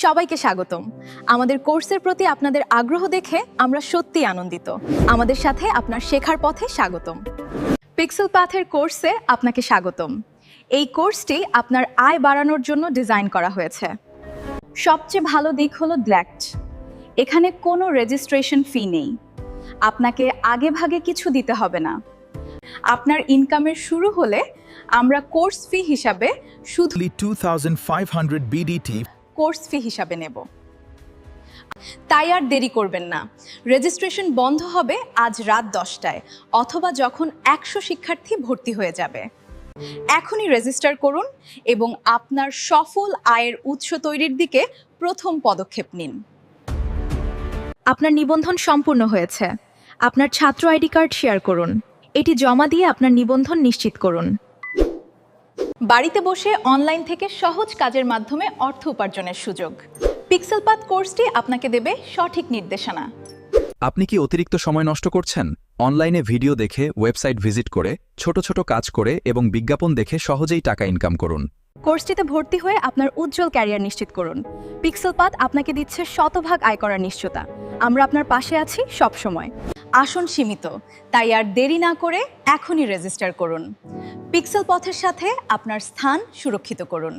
সবাইকে স্বাগতম। আমাদের কোর্সের প্রতি আপনাদের আগ্রহ দেখে আমরা সত্যিই আনন্দিত। আমাদের সাথে আপনার শেখার পথে স্বাগতম। পিক্সেল পাথের কোর্সে আপনাকে স্বাগতম। এই কোর্সটি আপনার আয় বাড়ানোর জন্য ডিজাইন করা হয়েছে। সবচেয়ে ভালো দিক হলো ব্ল্যাক। এখানে কোনো রেজিস্ট্রেশন ফি নেই। আপনাকে আগেভাগে কিছু দিতে হবে না। আপনার ইনকামের শুরু হলে আমরা কোর্স ফি হিসাবে শুধু 2,500 BDT কোর্স ফি হিসাবে নেব। তাই আর দেরি করবেন না। রেজিস্ট্রেশন বন্ধ হবে আজ রাত 10টায় অথবা যখন 100 শিক্ষার্থী ভর্তি হয়ে যাবে। এখনই রেজিস্টার করুন এবং আপনার সফল আয়ের উৎস তৈরির দিকে প্রথম পদক্ষেপ নিন। আপনার নিবন্ধন সম্পূর্ণ হয়েছে। আপনার ছাত্র আইডি কার্ড শেয়ার করুন। এটি জমা দিয়ে আপনার নিবন্ধন নিশ্চিত করুন। বাড়িতে বসে অনলাইন থেকে সহজ কাজের মাধ্যমে অর্থ উপার্জনের সুযোগ। পিক্সেল পাথ কোর্সটি আপনাকে দেবে সঠিক নির্দেশনা। আপনি কি অতিরিক্ত সময় নষ্ট করছেন? অনলাইনে ভিডিও দেখে, ওয়েবসাইট ভিজিট করে, ছোট ছোট কাজ করে এবং বিজ্ঞাপন দেখে সহজেই টাকা ইনকাম করুন। কোর্সটিতে ভর্তি হয়ে আপনার উজ্জ্বল ক্যারিয়ার নিশ্চিত করুন। পিক্সেল পাথ আপনাকে দিচ্ছে শতভাগ আয় করার নিশ্চয়তা। আমরা আপনার পাশে আছি সব সময়। আসন সীমিত, তাই আর দেরি না করে এখনই রেজিস্টার করুন। পিক্সেল পথের সাথে আপনার স্থান সুরক্ষিত করুন।